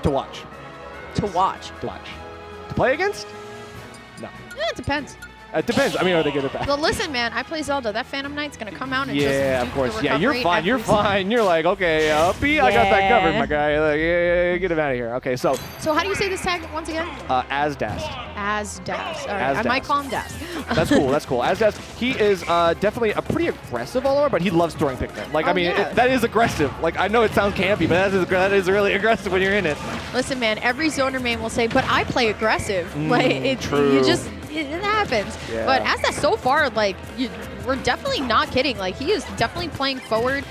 To watch. To watch. To watch. To play against? No. Yeah, it depends. It depends. I mean, are they good or bad? Well, listen, man, I play Zelda. That Phantom Knight's going to come out and just yeah, do of course. the Yeah, you're recovery fine. You're fine. You're like, okay, uppy, I got that covered, my guy. Like, yeah, get him out of here. Okay, so. So how do you say this tag once again? Asddast. Asddast. All right, I might call him Dast. That's cool. That's cool. Asddast, he is definitely a pretty aggressive Olimar, but he loves throwing Pikmin. Like, I mean, that is aggressive. Like, I know it sounds campy, but that is really aggressive when you're in it. Listen, man, every zoner main will say, but I play aggressive. True. You just. It happens. Yeah. But as that so far, like, we're definitely not kidding. Like, he is definitely playing forward.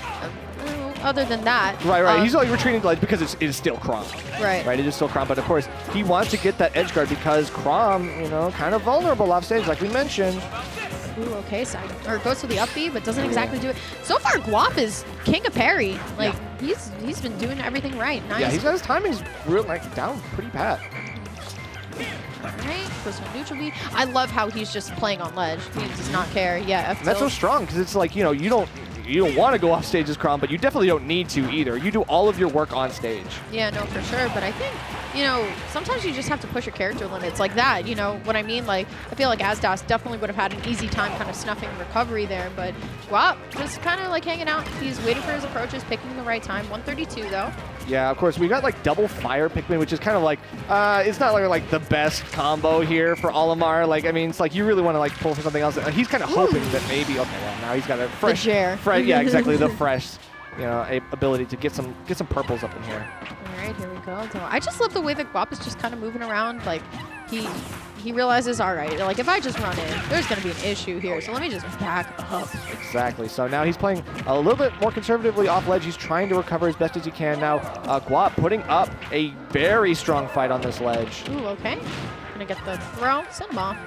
Other than that. Right. He's only retreating like because it is still Chrom. Right. It is still Chrom, but of course he wants to get that edge guard because Chrom, you know, kind of vulnerable off stage, like we mentioned. Ooh, okay, side or goes to the up B, but doesn't exactly do it. So far, Guap is king of parry. Like he's been doing everything right. Nice. Yeah, he's got his timings real like down pretty pat. Alright, goes to a neutral B. I love how he's just playing on ledge. He does not care. Yeah, F That's so strong because it's like, you know, you don't want to go off stage as Chrom, but you definitely don't need to either. You do all of your work on stage. Yeah, no, for sure. But I think, you know, sometimes you just have to push your character limits like that. You know what I mean? Like, I feel like Asddast definitely would have had an easy time kind of snuffing recovery there. But Guap just kind of like hanging out. He's waiting for his approaches, picking the right time. 132 though. Yeah, of course, we got like double fire Pikmin, which is kind of like, it's not like the best combo here for Olimar. Like, I mean, it's like you really want to like pull for something else. He's kind of hoping that maybe, okay, well, now he's got a fresh, yeah, exactly, the fresh, you know, ability to get some purples up in here. All right, here we go. So I just love the way that Guap is just kind of moving around. Like, he realizes, all right, like if I just run in, there's going to be an issue here. So let me just back up. Exactly. So now he's playing a little bit more conservatively off ledge. He's trying to recover as best as he can. Now Guap putting up a very strong fight on this ledge. Ooh, okay. Gonna get the throw. Send him off.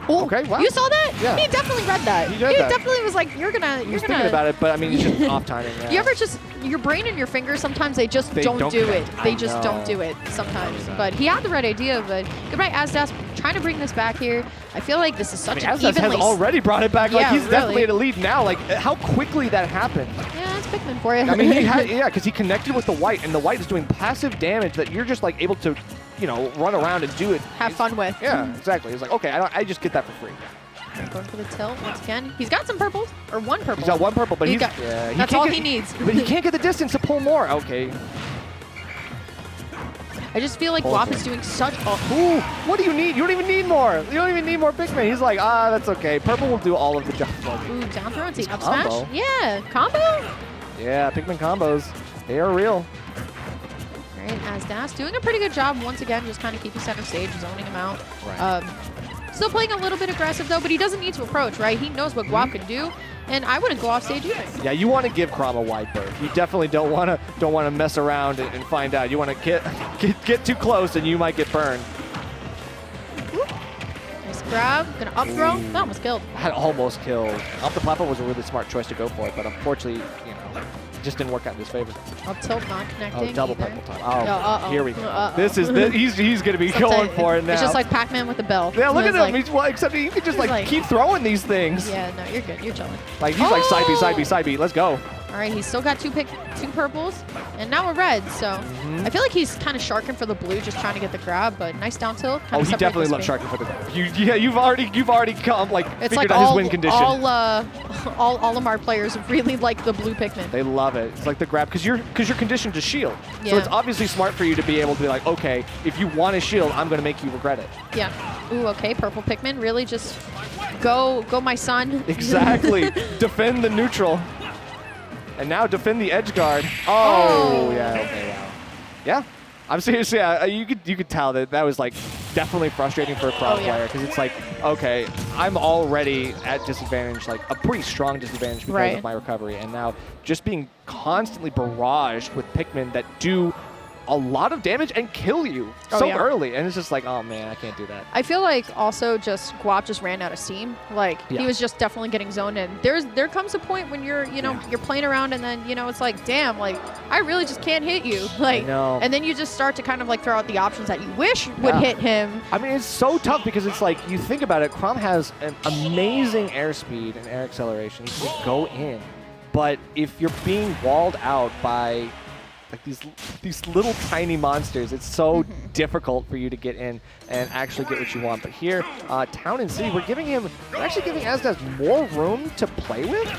Oh, okay, wow. You saw that? Yeah. He definitely read that. He definitely was like, you're gonna. He was thinking about it, but I mean, he's just off timing. Yeah. You ever just, your brain and your fingers, sometimes they just don't do it. They just don't do it sometimes. But he had the right idea, but goodbye, Asddast. Trying to bring this back here. I feel like this is such an Asddast has already brought it back. Like, he's definitely at a lead now. Like, how quickly that happened. Yeah, that's Pikmin for you. I mean, because he connected with the white, and the white is doing passive damage that you're just like able to, you know, run around and do it. Have fun with. Yeah, exactly. It's like, okay, I just get that for free. Going for the tilt once again. He's got some purples, or one purple. He's got one purple, but that's all he needs. But he can't get the distance to pull more. Okay. I just feel like Guap is doing such a... Ooh, what do you need? You don't even need more. You don't even need more Pikmin. He's like, that's okay. Purple will do all of the job. Ooh, down throw and up smash. Yeah, combo. Yeah, Pikmin combos. They are real. All right, Asddast doing a pretty good job once again, just kind of keeping center stage, zoning him out. Right. Still playing a little bit aggressive though, but he doesn't need to approach, right? He knows what Guap can do, and I wouldn't go off stage either. Yeah, you want to give Chrom a wide berth. You definitely don't want to mess around and find out. You want to get too close, and you might get burned. Ooh. Nice grab, gonna up throw. That almost killed. Had almost killed. Off the platform was a really smart choice to go for it, but unfortunately, you know, it just didn't work out in his favor. Up tilt not connecting. Oh, double purple time. Oh, here we go. This is he's gonna be going for it now. It's just like Pac-Man with the bell. Yeah, look at him. Except he can just like keep throwing these things. Yeah, no, you're good. You're chilling. Like he's like side B, side B, side B. Let's go. All right, he's still got two purples, and now a red. So I feel like he's kind of sharking for the blue, just trying to get the grab. But nice down tilt. Oh, he definitely loves sharking for the grab. You've already come figured out his win condition. All Olimar players really like the blue Pikmin. They love it. It's like the grab because you're conditioned to shield. Yeah. So it's obviously smart for you to be able to be like, okay, if you want a shield, I'm gonna make you regret it. Yeah. Ooh, okay, purple Pikmin. Really just go my son. Exactly. Defend the neutral. And now defend the edge guard. Oh, yeah, okay, wow. Yeah, I'm serious. Yeah, you could tell that was like definitely frustrating for a Chrom player because it's like, okay, I'm already at disadvantage, like a pretty strong disadvantage because of my recovery, and now just being constantly barraged with Pikmin that do a lot of damage and kill you early, and it's just like, oh man, I can't do that. I feel like also just Guap just ran out of steam. Like he was just definitely getting zoned in. There comes a point when you're you're playing around and then it's like, damn, like I really just can't hit you. Like, and then you just start to kind of like throw out the options that you wish would hit him. I mean, it's so tough because it's like you think about it, Chrom has an amazing airspeed and air acceleration to go in, but if you're being walled out by like these little tiny monsters. It's so difficult for you to get in and actually get what you want. But here, Town and City, we're actually giving Asddast more room to play with.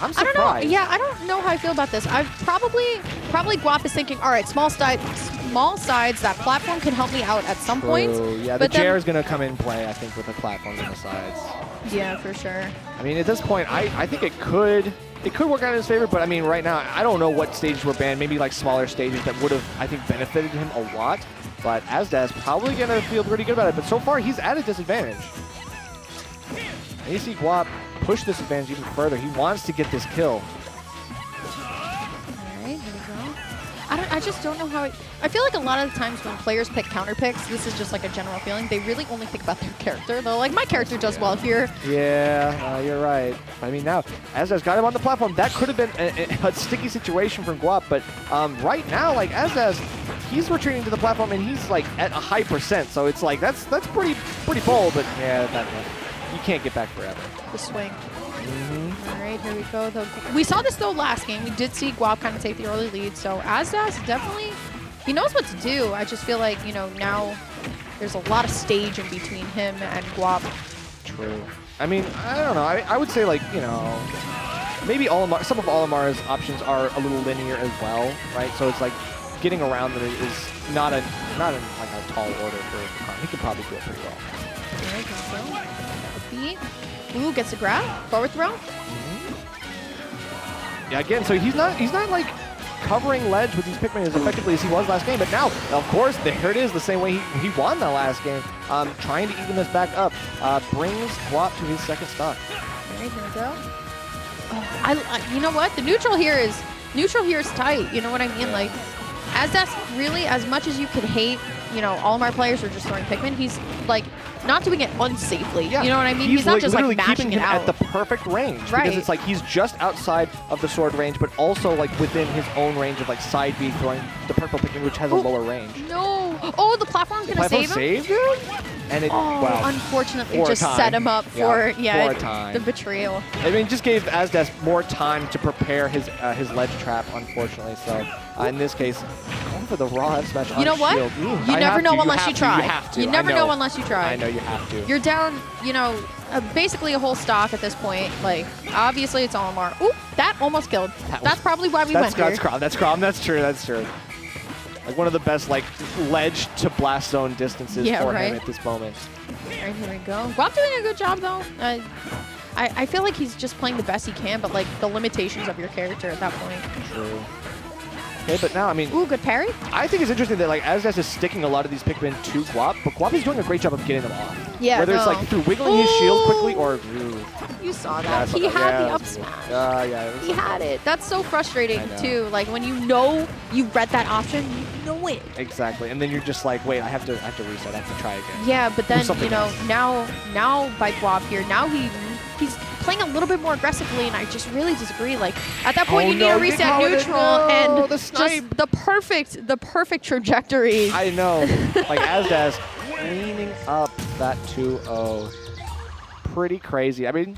I'm surprised. I don't know. Yeah, I don't know how I feel about this. I've probably Guap is thinking, all right, small sides, that platform can help me out at some point. Yeah, the Jair is going to come in play, I think, with the platforms on the sides. Yeah, for sure. I mean, at this point, I think it could work out in his favor, but I mean, right now, I don't know what stages were banned. Maybe like smaller stages that would have, I think, benefited him a lot. But Asddast probably going to feel pretty good about it. But so far, he's at a disadvantage. And you see Guap push this advantage even further. He wants to get this kill. All right, here we go. I just don't know how I feel like a lot of the times when players pick counter picks, this is just like a general feeling, they really only think about their character. They're like, my character does well here. Yeah, you're right. I mean, now, Asddast got him on the platform. That could have been a sticky situation from Guap, but right now, like, Asddast, he's retreating to the platform, and he's, like, at a high %, so it's like, that's pretty bold, but yeah, you can't get back forever. The swing. All right, here we go. We saw this, though, last game. We did see Guap kind of take the early lead, so Asddast definitely, he knows what to do. I just feel like, you know, now there's a lot of stage in between him and Guap. True. I mean, I don't know. I would say, like, you know, maybe Olimar, some of Olimar's options are a little linear as well, right? So it's like getting around them is not like a tall order for Chrom. He can probably do it pretty well. All right, here we go. B. Ooh, gets a grab. Forward throw. Yeah, again, so he's not like covering ledge with these Pikmin as effectively as he was last game, but now, of course, there it is, the same way he won the last game. Trying to even this back up, brings Guap to his second stock. All right, here we go. Oh, you know what? The neutral here is tight. You know what I mean? Like, Asddast really, as much as you could hate, you know, Olimar players are just throwing Pikmin, he's like not doing it unsafely. Yeah. You know what I mean? He's not just like mashing it out. At the perfect range. Right. Because it's like he's just outside of the sword range, but also like within his own range of like side B throwing the purple Pikmin, which has a lower range. No. Oh, the platform's gonna save him? Saved him? And it, well, unfortunately, just set him up for the betrayal. I mean, just gave Asddast more time to prepare his ledge trap, unfortunately. So in this case, going for the raw F smash on You know what? shield. You never know unless you try. You have to. You never know unless you try. I know you have to. You're down, you know, basically a whole stock at this point. Like, obviously it's Olimar. Ooh, that almost killed. That's probably why we went here. That's Chrom. That's Chrom. That's true. That's true. Like one of the best like ledge to blast zone distances for him at this moment. All right, here we go. Guap doing a good job though. I feel like he's just playing the best he can, but like the limitations of your character at that point. True. Okay, but now, I mean... Ooh, good parry. I think it's interesting that, like, Asddast is sticking a lot of these Pikmin to Guap, but Guap is doing a great job of getting them off. Yeah, whether it's, like, through wiggling his shield quickly or... You saw that. He had the up smash. Yeah. He had it. That's so frustrating, too. Like, when you know you read that option, you know it. Exactly. And then you're just like, wait, I have to reset. I have to try again. Yeah, but then, you know, now by Guap here, now he's playing a little bit more aggressively, and I just really disagree. Like, at that point, you need to reset neutral and just the perfect trajectory. I know. Like, Asddast cleaning up that 2-0. Pretty crazy. I mean,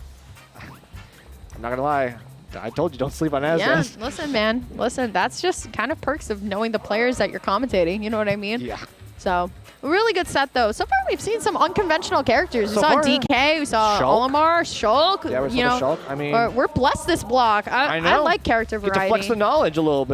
I'm not going to lie. I told you, don't sleep on Asddast. Yeah, listen, man. Listen, that's just kind of perks of knowing the players that you're commentating. You know what I mean? Yeah. So, a really good set, though. So far, we've seen some unconventional characters. We saw DK, we saw Olimar, Shulk. Yeah, we saw Shulk. I mean, we're blessed this block. I like character variety. Get to flex the knowledge a little bit.